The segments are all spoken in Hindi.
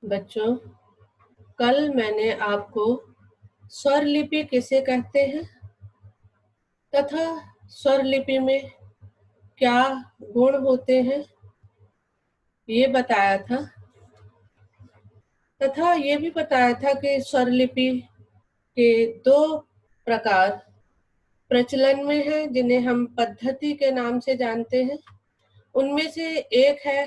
बच्चों, कल मैंने आपको स्वर लिपि किसे कहते हैं तथा स्वर लिपि में क्या गुण होते हैं ये बताया था तथा ये भी बताया था कि स्वर लिपि के दो प्रकार प्रचलन में हैं जिन्हें हम पद्धति के नाम से जानते हैं। उनमें से एक है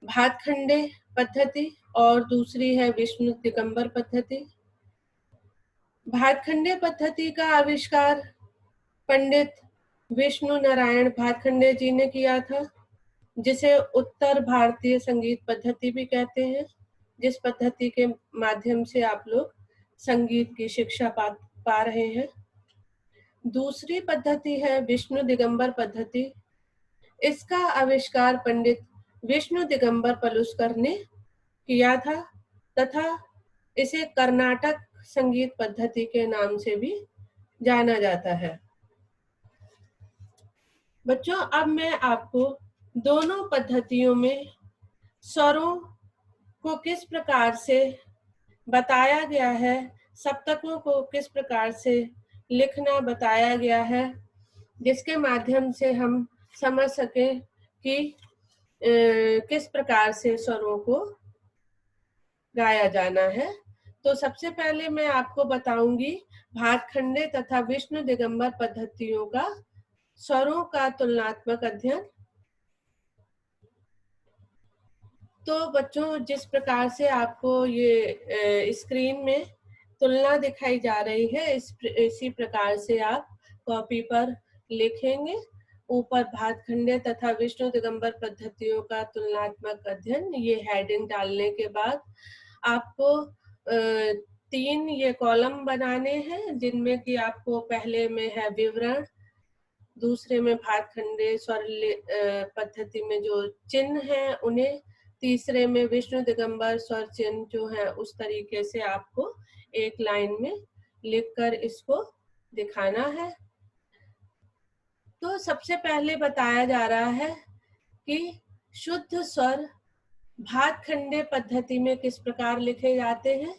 भातखंडे पद्धति और दूसरी है विष्णु दिगंबर पद्धति। भातखंडे पद्धति का आविष्कार पंडित विष्णु नारायण भातखंडे जी ने किया था, जिसे उत्तर भारतीय संगीत पद्धति भी कहते हैं, जिस पद्धति के माध्यम से आप लोग संगीत की शिक्षा पा रहे हैं। दूसरी पद्धति है विष्णु दिगंबर पद्धति। इसका आविष्कार पंडित विष्णु दिगंबर पलुस्कर ने किया था तथा इसे कर्नाटक संगीत पद्धति के नाम से भी जाना जाता है। बच्चों, अब मैं आपको दोनों पद्धतियों में स्वरों को किस प्रकार से बताया गया है, सप्तकों को किस प्रकार से लिखना बताया गया है, जिसके माध्यम से हम समझ सकें कि किस प्रकार से स्वरों को गाया जाना है। तो सबसे पहले मैं आपको बताऊंगी भातखंडे तथा विष्णु दिगंबर पद्धतियों का स्वरों का तुलनात्मक अध्ययन। तो बच्चों, जिस प्रकार से आपको ये स्क्रीन में तुलना दिखाई जा रही है, इसी प्रकार से आप कॉपी पर लिखेंगे। ऊपर भातखंडे तथा विष्णु दिगंबर पद्धतियों का तुलनात्मक अध्ययन, ये हेडिंग डालने के बाद आपको 3 ये कॉलम बनाने हैं, जिनमें कि आपको पहले में है विवरण, दूसरे में भातखंडे स्वर पद्धति में जो चिन्ह है उन्हें, तीसरे में विष्णु दिगंबर स्वर चिन्ह जो है उस तरीके से आपको एक लाइन में लिखकर इसको दिखाना है। तो सबसे पहले बताया जा रहा है कि शुद्ध स्वर भातखंडे पद्धति में किस प्रकार लिखे जाते हैं।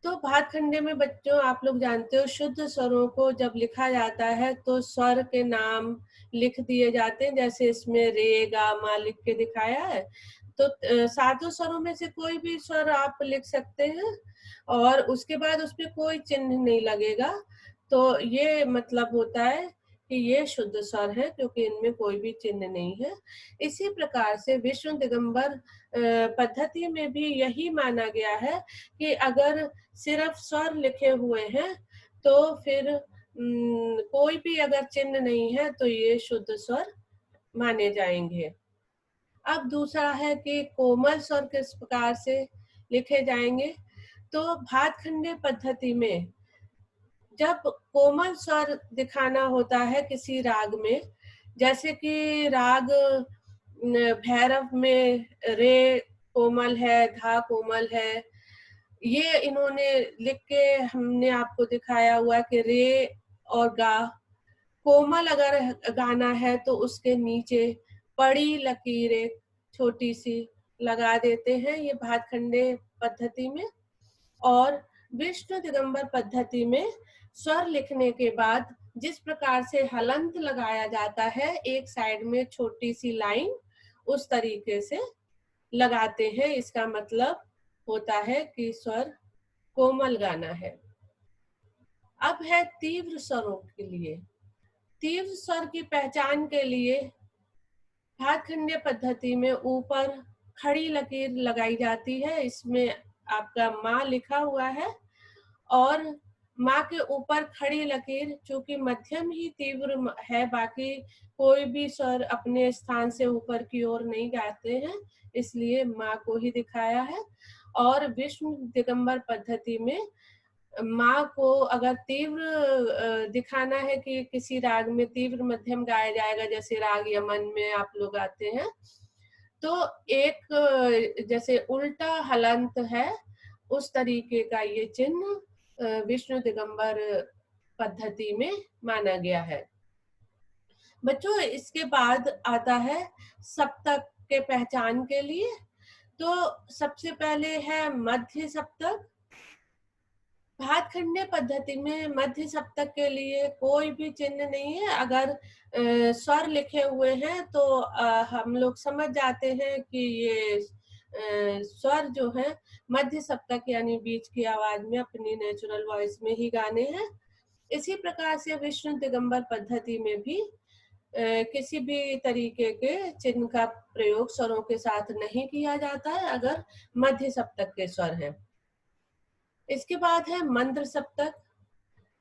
तो भातखंडे में बच्चों, आप लोग जानते हो, शुद्ध स्वरों को जब लिखा जाता है तो स्वर के नाम लिख दिए जाते हैं, जैसे इसमें रे गा मा लिख के दिखाया है। तो सातों स्वरों में से कोई भी स्वर आप लिख सकते हैं और उसके बाद उसमें कोई चिन्ह नहीं लगेगा। तो ये मतलब होता है कि ये शुद्ध स्वर है, क्योंकि इनमें कोई भी चिन्ह नहीं है। इसी प्रकार से विष्णु दिगंबर पद्धति में भी यही माना गया है कि अगर सिर्फ स्वर लिखे हुए हैं तो फिर कोई भी अगर चिन्ह नहीं है तो ये शुद्ध स्वर माने जाएंगे। अब दूसरा है कि कोमल स्वर किस प्रकार से लिखे जाएंगे। तो भातखंडे पद्धति में जब कोमल स्वर दिखाना होता है किसी राग में, जैसे कि राग भैरव में रे कोमल है, धा कोमल है, ये इन्होंने लिख के हमने आपको दिखाया हुआ कि रे और गा कोमल अगर गाना है तो उसके नीचे बड़ी लकीरें छोटी सी लगा देते हैं, ये भातखंडे पद्धति में। और विष्णु दिगंबर पद्धति में स्वर लिखने के बाद जिस प्रकार से हलंत लगाया जाता है, एक साइड में छोटी सी लाइन, उस तरीके से लगाते हैं। इसका मतलब होता है कि स्वर कोमल गाना है। अब है तीव्र स्वरों के लिए। तीव्र स्वर की पहचान के लिए भातखंडे पद्धति में ऊपर खड़ी लकीर लगाई जाती है, इसमें आपका माँ लिखा हुआ है और माँ के ऊपर खड़ी लकीर, चूंकि मध्यम ही तीव्र है, बाकी कोई भी स्वर अपने स्थान से ऊपर की ओर नहीं गाते हैं, इसलिए माँ को ही दिखाया है। और विष्णु दिगंबर पद्धति में माँ को अगर तीव्र दिखाना है कि किसी राग में तीव्र मध्यम गाया जाएगा, जैसे राग यमन में आप लोग आते हैं, तो एक जैसे उल्टा हलंत है, उस तरीके का ये चिन्ह विष्णु दिगंबर पद्धति में माना गया है। बच्चों, इसके बाद आता है सप्तक के पहचान के लिए। तो सबसे पहले है मध्य सप्तक। भातखंडे पद्धति में मध्य सप्तक के लिए कोई भी चिन्ह नहीं है। अगर स्वर लिखे हुए हैं तो हम लोग समझ जाते हैं कि ये स्वर जो है मध्य सप्तक यानी बीच की आवाज में अपनी नेचुरल वॉइस में ही गाने हैं। इसी प्रकार से विष्णु दिगंबर पद्धति में भी किसी भी तरीके के चिन्ह का प्रयोग स्वरों के साथ नहीं किया जाता है अगर मध्य सप्तक के स्वर हैं। इसके बाद है मंद्र सप्तक।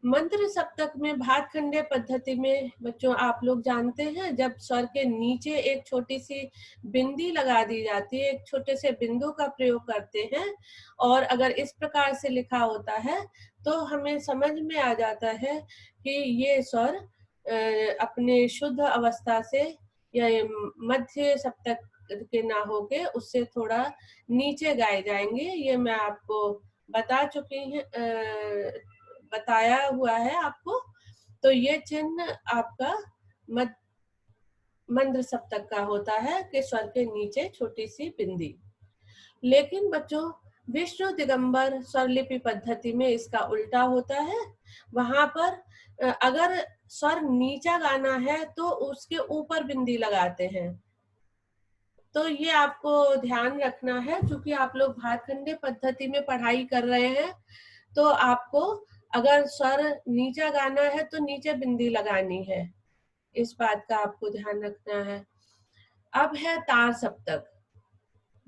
मंद्र सप्तक में भातखंडे पद्धति में बच्चों आप लोग जानते हैं, जब स्वर के नीचे एक छोटी सी बिंदी लगा दी जाती है, एक छोटे से बिंदु का प्रयोग करते हैं और अगर इस प्रकार से लिखा होता है तो हमें समझ में आ जाता है कि ये स्वर अपने शुद्ध अवस्था से या मध्य सप्तक के ना होके उससे थोड़ा नीचे गाए जाएंगे। ये मैं आपको बता चुकी हूँ, बताया हुआ है आपको। तो ये चिन्ह आपका मंद्र सप्तक का होता है कि स्वर के नीचे छोटी सी बिंदी। लेकिन बच्चों विष्णु दिगंबर स्वरलिपि पद्धति में इसका उल्टा होता है। वहां पर अगर स्वर नीचा गाना है तो उसके ऊपर बिंदी लगाते हैं। तो ये आपको ध्यान रखना है, क्योंकि आप लोग भातखंडे पद्धति में पढ़ाई कर रहे हैं तो आपको अगर स्वर नीचा गाना है तो नीचे बिंदी लगानी है। इस बात का आपको ध्यान रखना है। अब है तार सप्तक।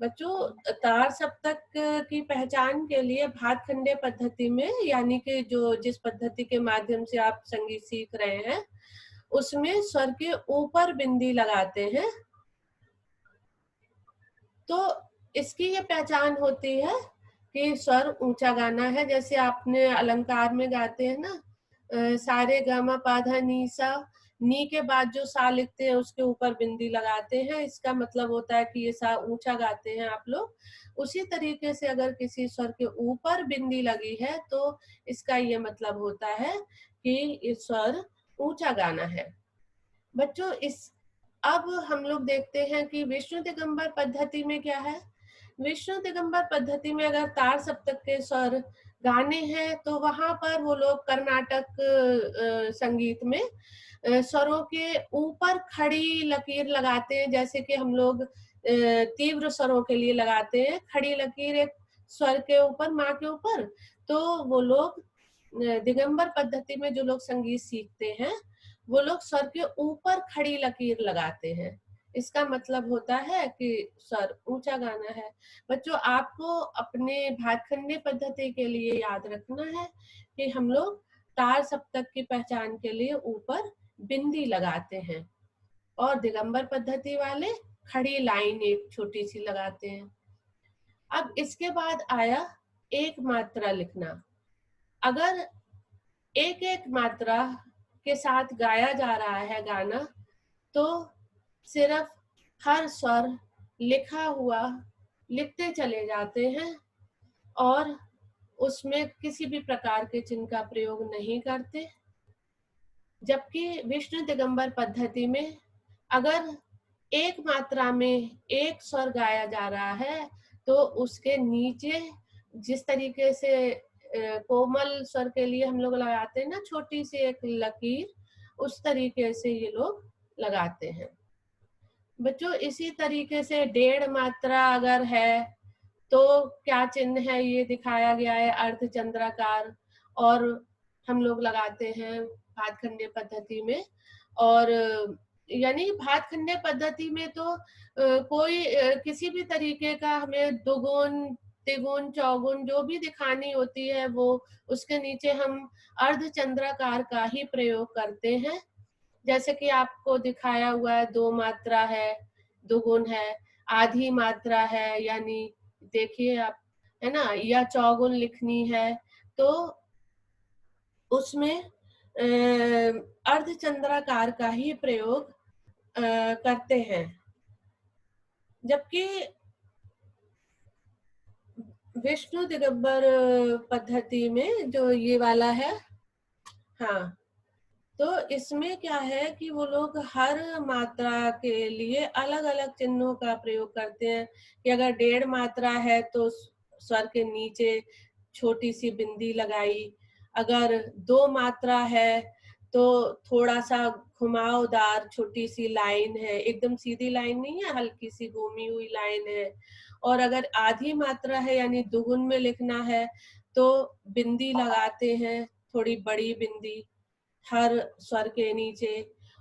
बच्चों तार सप्तक की पहचान के लिए भातखंडे पद्धति में यानी कि जो जिस पद्धति के माध्यम से आप संगीत सीख रहे हैं उसमें स्वर के ऊपर बिंदी लगाते हैं। तो इसकी ये पहचान होती है कि स्वर ऊंचा गाना है। जैसे आपने अलंकार में गाते हैं ना, सारे गामा पाधा नी सा, नी के बाद जो सा लिखते हैं उसके ऊपर बिंदी लगाते हैं, इसका मतलब होता है कि ये सा ऊंचा गाते हैं आप लोग। उसी तरीके से अगर किसी स्वर के ऊपर बिंदी लगी है तो इसका ये मतलब होता है कि ये स्वर ऊंचा गाना है। बच्चों अब हम लोग देखते हैं कि विष्णु दिगंबर पद्धति में क्या है। विष्णु दिगंबर पद्धति में अगर तार सप्तक के स्वर गाने हैं तो वहां पर वो लोग कर्नाटक संगीत में स्वरों के ऊपर खड़ी लकीर लगाते हैं, जैसे कि हम लोग तीव्र स्वरों के लिए लगाते हैं खड़ी लकीर एक स्वर के ऊपर, माँ के ऊपर। तो वो लोग दिगंबर पद्धति में जो लोग संगीत सीखते हैं वो लोग स्वर के ऊपर खड़ी लकीर लगाते हैं। इसका मतलब होता है कि स्वर ऊंचा गाना है। बच्चों आपको अपने भातखंडे पद्धति के लिए याद रखना है कि हम लोग तार सप्तक की पहचान के लिए ऊपर बिंदी लगाते हैं और दिगंबर पद्धति वाले खड़ी लाइन एक छोटी सी लगाते हैं। अब इसके बाद आया एक मात्रा लिखना। अगर एक एक मात्रा के साथ गाया जा रहा है गाना तो सिर्फ हर स्वर लिखा हुआ लिखते चले जाते हैं और उसमें किसी भी प्रकार के चिन्ह का प्रयोग नहीं करते। जबकि विष्णु दिगंबर पद्धति में अगर एक मात्रा में एक स्वर गाया जा रहा है तो उसके नीचे जिस तरीके से कोमल स्वर के लिए हम लोग लगाते हैं ना छोटी सी एक लकीर, उस तरीके से ये लोग लगाते हैं। बच्चों इसी तरीके से डेढ़ मात्रा अगर है तो क्या चिन्ह है ये दिखाया गया है अर्धचंद्राकार, और हम लोग लगाते हैं भातखंडे पद्धति में। और यानी भातखंडे पद्धति में तो कोई किसी भी तरीके का हमें दुगुन तिगुन चौगुन जो भी दिखानी होती है वो उसके नीचे हम अर्धचंद्राकार का ही प्रयोग करते हैं। जैसे कि आपको दिखाया हुआ है दो मात्रा है, दुगुन है, आधी मात्रा है, यानी देखिए आप, है ना, या चौगुन लिखनी है तो उसमें अर्धचंद्राकार का ही प्रयोग करते हैं। जबकि विष्णु दिगंबर पद्धति में जो ये वाला है, हाँ, तो इसमें क्या है कि वो लोग हर मात्रा के लिए अलग-अलग चिन्हों का प्रयोग करते हैं कि अगर 1.5 मात्रा है तो स्वर के नीचे छोटी-सी बिंदी लगाई, अगर 2 मात्रा है तो थोड़ा-सा घुमावदार छोटी-सी लाइन है, एकदम सीधी लाइन नहीं है, हल्की-सी घूमी हुई लाइन है। और अगर आधी मात्रा है यानी दुगुन में लिखना है, तो बिंदी लगाते हैं, थोड़ी बड़ी बिंदी हर स्वर के नीचे।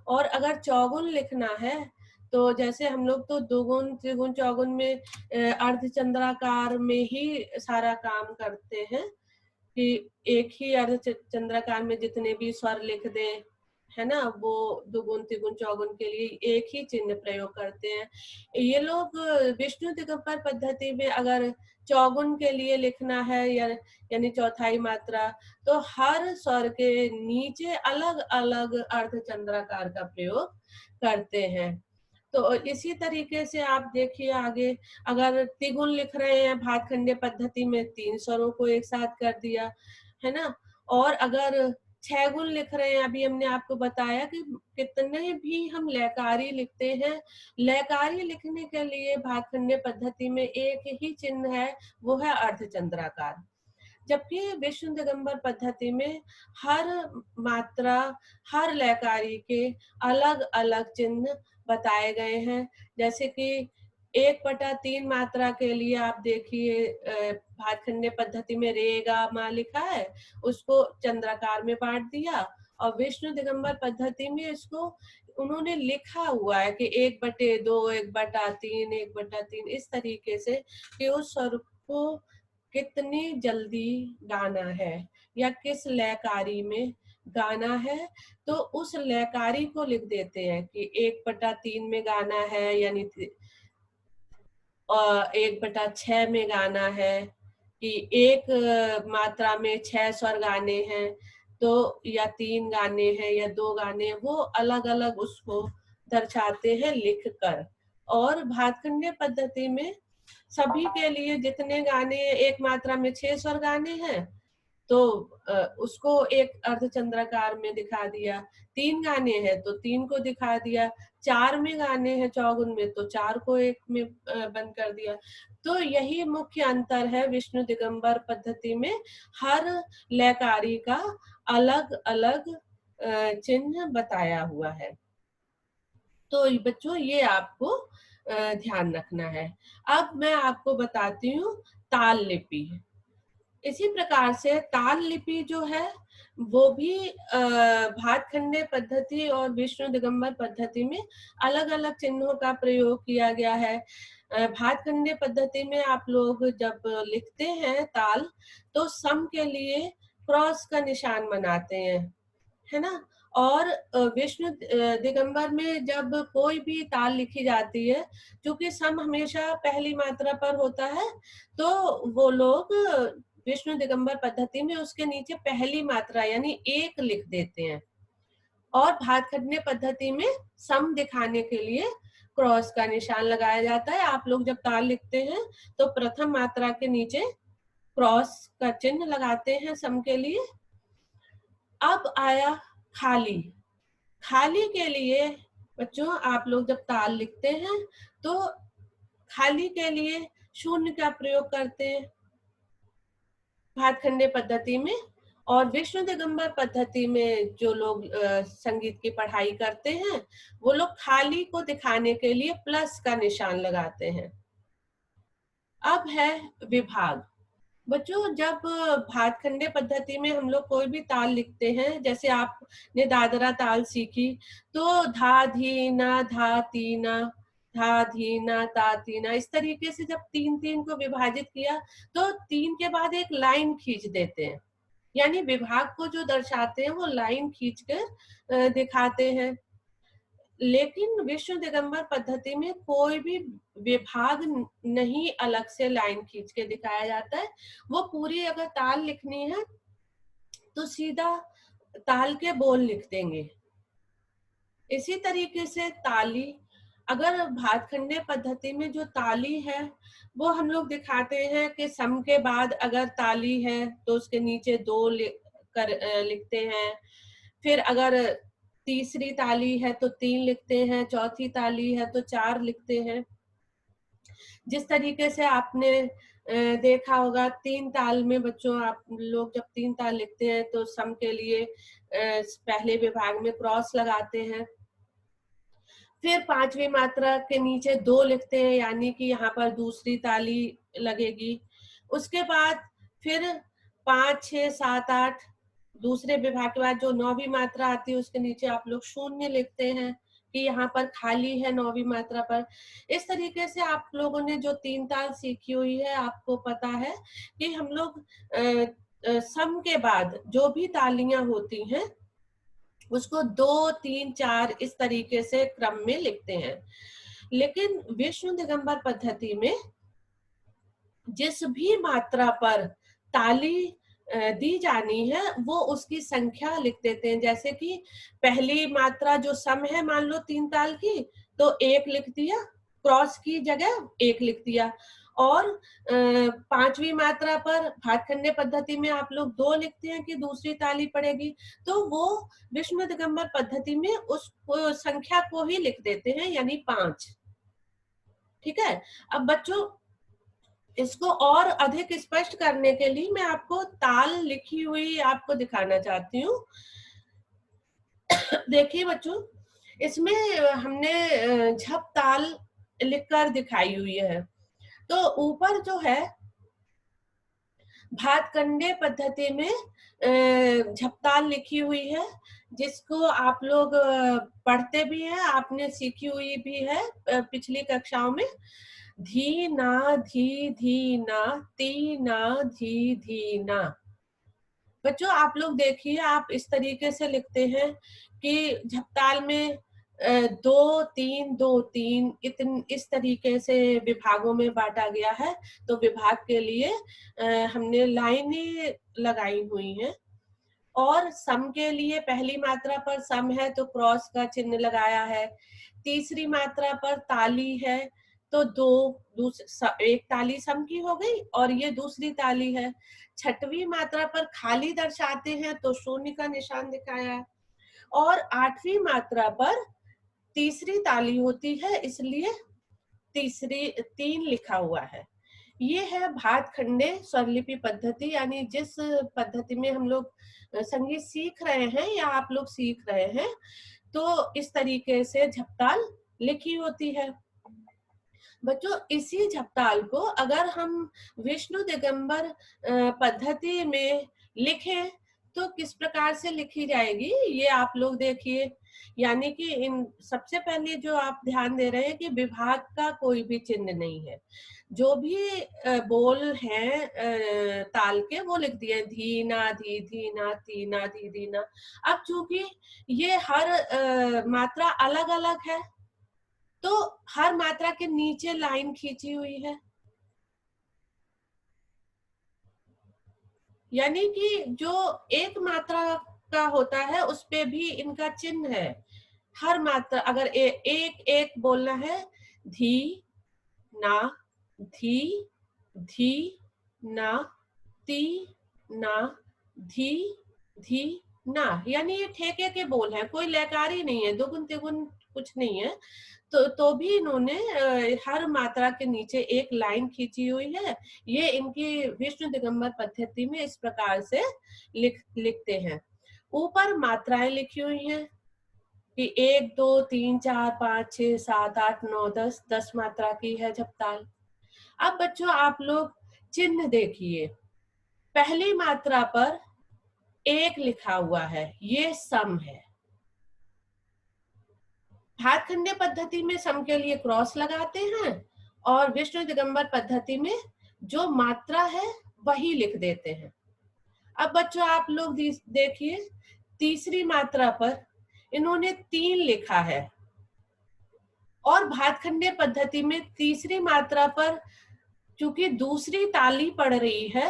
और अगर चौगुन लिखना है तो जैसे हम लोग तो दोगुन, त्रिगुन, चौगुन में अर्धचंद्राकार में ही सारा काम करते हैं कि एक ही अर्धचंद्राकार में जितने भी स्वर लिख दें, है ना? वो दुगुन, त्रिगुन, चौगुन के लिए एक ही चिन्ह प्रयोग करते हैं। ये लोग विष्णु दिगंबर पद्धति में अगर चौगुन के लिए लिखना है या यानी चौथाई मात्रा, तो हर स्वर के नीचे अलग-अलग अर्धचंद्राकार का प्रयोग करते हैं। तो इसी तरीके से आप देखिए आगे, अगर त्रिगुण लिख रहे हैं भातखंडे पद्धति में 3 स्वरों को एक साथ कर दिया, है ना? और अगर 6 गुण लिख रहे हैं, अभी हमने आपको बताया कि कितने भी हम लयकारी लिखते हैं, लयकारी लिखने के लिए भातखंडे पद्धति में एक ही चिन्ह है, वो है अर्धचंद्राकार। जबकि विष्णु दिगंबर पद्धति में हर मात्रा, हर लयकारी के अलग-अलग चिन्ह बताए गए हैं। जैसे कि 1/3 मात्रा के लिए आप देखिए भातखंडे पद्धति में रे, गा, मा लिखा है, उसको चंद्राकार में बाँट दिया और विष्णु दिगंबर पद्धति में इसको उन्होंने लिखा हुआ है कि 1/2, 1/3, 1/3 इस तरीके से कि उस स्वर को कितनी जल्दी गाना है या किस लयकारी में गाना है, तो उस लयकारी को लिख देते हैं कि 1/3 में गाना है यानी 1/6 में गाना है कि एक मात्रा में 6 स्वर गाने हैं, तो या 3 गाने हैं या 2 गाने, वो अलग-अलग उसको दर्शाते हैं लिख कर। और भातखंडे पद्धति में सभी के लिए जितने गाने एक मात्रा में 6 स्वर गाने हैं, तो उसको एक अर्धचंद्राकार में दिखा दिया। 3 गाने हैं तो 3 को दिखा दिया, 4 में गाने हैं चौगुन में तो 4 को एक में बंद कर दिया। तो यही मुख्य अंतर है विष्णु दिगंबर पद्धति में हर लयकारी का अलग-अलग चिन्ह बताया हुआ है। तो बच्चों ये आपको ध्यान रखना है। अब मैं आपको बताती हूँ ताल लिपि। इसी प्रकार से ताल लिपि जो है वो भी भातखंडे पद्धति और विष्णु दिगंबर पद्धति में अलग-अलग चिन्हों का प्रयोग किया गया है। भातखंडे पद्धति में आप लोग जब लिखते हैं ताल, तो सम के लिए क्रॉस का निशान बनाते हैं, है ना? और विष्णु दिगंबर में जब कोई भी ताल लिखी जाती है, चूँकि सम हमेशा पहली मात्रा पर होता है, तो वो लोग विष्णु दिगंबर पद्धति में उसके नीचे पहली मात्रा यानी 1 लिख देते हैं। और भातखंडे पद्धति में सम दिखाने के लिए क्रॉस का निशान लगाया जाता है। आप लोग जब ताल लिखते हैं, तो प्रथम मात्रा के नीचे क्रॉस का चिन्ह लगाते हैं सम के लिए। अब आया खाली। खाली के लिए बच्चों आप लोग जब ताल लिखते हैं तो खाली के लिए शून्य का प्रयोग करते हैं भातखंडे पद्धति में। और विष्णु दिगंबर पद्धति में जो लोग संगीत की पढ़ाई करते हैं, वो लोग खाली को दिखाने के लिए प्लस का निशान लगाते हैं। अब है विभाग। बच्चों जब भातखंडे पद्धति में हम लोग कोई भी ताल लिखते हैं, जैसे आपने दादरा ताल सीखी, तो धा धीना धा तीना, धा धीना ता तीना, इस तरीके से जब 3-3 को विभाजित किया तो 3 के बाद एक लाइन खींच देते हैं, यानी विभाग को जो दर्शाते हैं वो लाइन खींचकर दिखाते हैं। लेकिन विष्णु दिगंबर पद्धति में कोई भी विभाग नहीं अलग से लाइन खींच के दिखाया जाता है। वो पूरी अगर ताल लिखनी है तो सीधा ताल के बोल लिख देंगे। इसी तरीके से ताली, अगर भातखंडे पद्धति में जो ताली है वो हम लोग दिखाते हैं कि सम के बाद अगर ताली है तो उसके नीचे 2 लिखते हैं। फिर अगर तीसरी ताली है तो 3 लिखते हैं, चौथी ताली है तो 4 लिखते हैं। जिस तरीके से आपने देखा होगा 3 ताल में बच्चों आप लोग जब 3 ताल लिखते हैं तो सम के लिए पहले विभाग में क्रॉस लगाते हैं। फिर 5वीं मात्रा के नीचे 2 लिखते हैं, यानी कि यहाँ पर दूसरी ताली लगेगी। उसके बाद फिर 5, 6, 7, 8 दूसरे विभाग के बाद जो 9वीं मात्रा आती है उसके नीचे आप लोग 0 लिखते हैं कि यहाँ पर खाली है 9वीं मात्रा पर। इस तरीके से आप लोगों ने जो 3 ताल सीखी हुई है, आपको पता है कि हम लोग सम के बाद जो भी तालियां होती हैं उसको 2, 3, 4 इस तरीके से क्रम में लिखते हैं। लेकिन विष्णु दिगंबर पद्धति में जिस भी मात्रा पर ताली दी जानी है वो उसकी संख्या लिख देते हैं। जैसे कि पहली मात्रा जो सम है मान लो 3 ताल की, तो 1 लिख दिया, क्रॉस की जगह 1 लिख दिया। और 5वीं मात्रा पर भातखंडे पद्धति में आप लोग 2 लिखते हैं कि दूसरी ताली पड़ेगी, तो वो विष्णु दिगंबर पद्धति में उस संख्या को ही लिख देते हैं, यानी 5। ठीक है। अब बच्चों इसको और अधिक स्पष्ट करने के लिए मैं आपको ताल लिखी हुई आपको दिखाना चाहती हूँ। देखिए बच्चों, इसमें हमने झप ताल लिखकर दिखाई हुई है। तो ऊपर जो है भातखंडे पद्धति में झपताल लिखी हुई है, जिसको आप लोग पढ़ते भी हैं, आपने सीखी हुई भी है पिछली कक्षाओं में। धी ना धी धी ना, ती ना धी धी ना। बच्चों आप लोग देखिए, आप इस तरीके से लिखते हैं कि झपताल में 2, 3, 2, 3 इस तरीके से विभागों में बांटा गया है। तो विभाग के लिए हमने लाइनें लगाई हुई हैं। और सम के लिए पहली मात्रा पर सम है तो क्रॉस का चिन्ह लगाया है। तीसरी मात्रा पर ताली है तो एक ताली सम की हो गई और ये दूसरी ताली है। छठवीं मात्रा पर खाली दर्शाते हैं तो 0 का निशान दिखाया है। और 8वीं मात्रा पर तीसरी ताली होती है, इसलिए 3 लिखा हुआ है। ये है भातखंडे स्वरलिपि पद्धति, यानी जिस पद्धति में हम लोग संगीत सीख रहे हैं या आप लोग सीख रहे हैं, तो इस तरीके से झपताल लिखी होती है। बच्चों इसी झपताल को अगर हम विष्णु दिगंबर पद्धति में लिखें तो किस प्रकार से लिखी जाएगी, ये आप लोग देखिए। यानी कि इन सबसे पहले जो आप ध्यान दे रहे हैं कि विभाग का कोई भी चिन्ह नहीं है। जो भी बोल हैं ताल के वो लिख दिए, धी ना धी धी ना, ती ना धी धी ना। अब चूंकि ये हर मात्रा अलग अलग है तो हर मात्रा के नीचे लाइन खींची हुई है, यानी कि जो एक मात्रा का होता है उस पे भी इनका चिन्ह है। हर मात्रा अगर एक एक बोलना है, धी ना धी धी ना, ती ना धी धी ना, यानी ये ठेके के बोल हैं, कोई लयकारी नहीं है, दोगुन तिगुन कुछ नहीं है। तो भी इन्होंने हर मात्रा के नीचे एक लाइन खींची हुई है। ये इनकी विष्णु दिगंबर पद्धति में इस प्रकार से लिखते हैं। ऊपर मात्राएं लिखी हुई हैं कि 1, 2, 3, 4, 5, 6, 7, 8, 9, 10 मात्रा की है झपताल। अब बच्चों आप लोग चिन्ह देखिए, पहली मात्रा पर 1 लिखा हुआ है, ये सम है। भातखंडे पद्धति में सम के लिए क्रॉस लगाते हैं और विष्णु दिगंबर पद्धति में जो मात्रा है वही लिख देते हैं। अब बच्चों आप लोग देखिए, तीसरी मात्रा पर इन्होंने 3 लिखा है और भातखंडे पद्धति में तीसरी मात्रा पर चूंकि दूसरी ताली पड़ रही है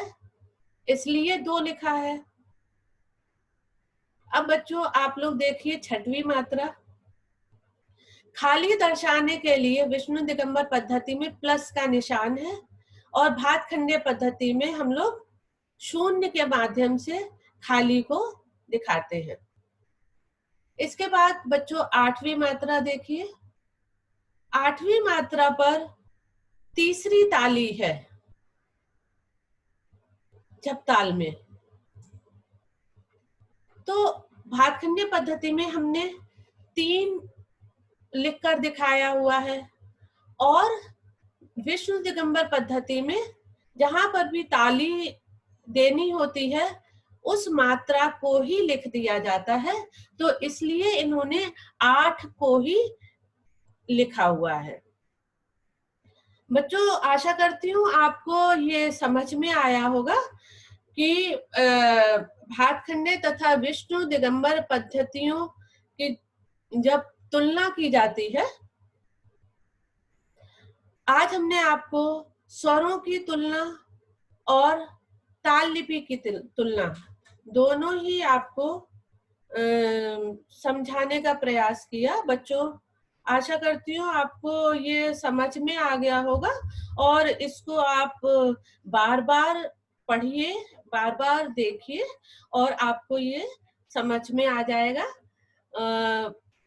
इसलिए 2 लिखा है। अब बच्चों आप लोग देखिए, छठवीं मात्रा खाली दर्शाने के लिए विष्णु दिगंबर पद्धति में प्लस का निशान है और भातखंडे पद्धति में हम लोग 0 के माध्यम से खाली को दिखाते हैं। इसके बाद बच्चों 8वीं मात्रा देखिए। 8वीं मात्रा पर तीसरी ताली है झपताल में। तो भातखंडे पद्धति में हमने 3 लिखकर दिखाया हुआ है, और विष्णु दिगंबर पद्धति में जहां पर भी ताली देनी होती है उस मात्रा को ही लिख दिया जाता है, तो इसलिए इन्होंने 8 को ही लिखा हुआ है। बच्चों आशा करती हूँ आपको ये समझ में आया होगा कि भातखंडे तथा विष्णु दिगंबर पद्धतियों की जब तुलना की जाती है। आज हमने आपको स्वरों की तुलना और ताल लिपि की तुलना दोनों ही आपको समझाने का प्रयास किया। बच्चों आशा करती हूँ आपको ये समझ में आ गया होगा, और इसको आप बार बार पढ़िए, बार बार देखिए, और आपको ये समझ में आ जाएगा।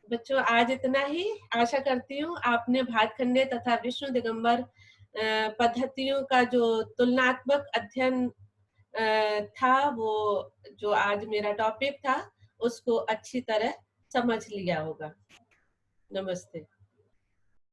बच्चों आज इतना ही। आशा करती हूँ आपने भातखंडे तथा विष्णु दिगंबर पद्धतियों का जो तुलनात्मक अध्ययन था, वो जो आज मेरा टॉपिक था, उसको अच्छी तरह समझ लिया होगा। नमस्ते।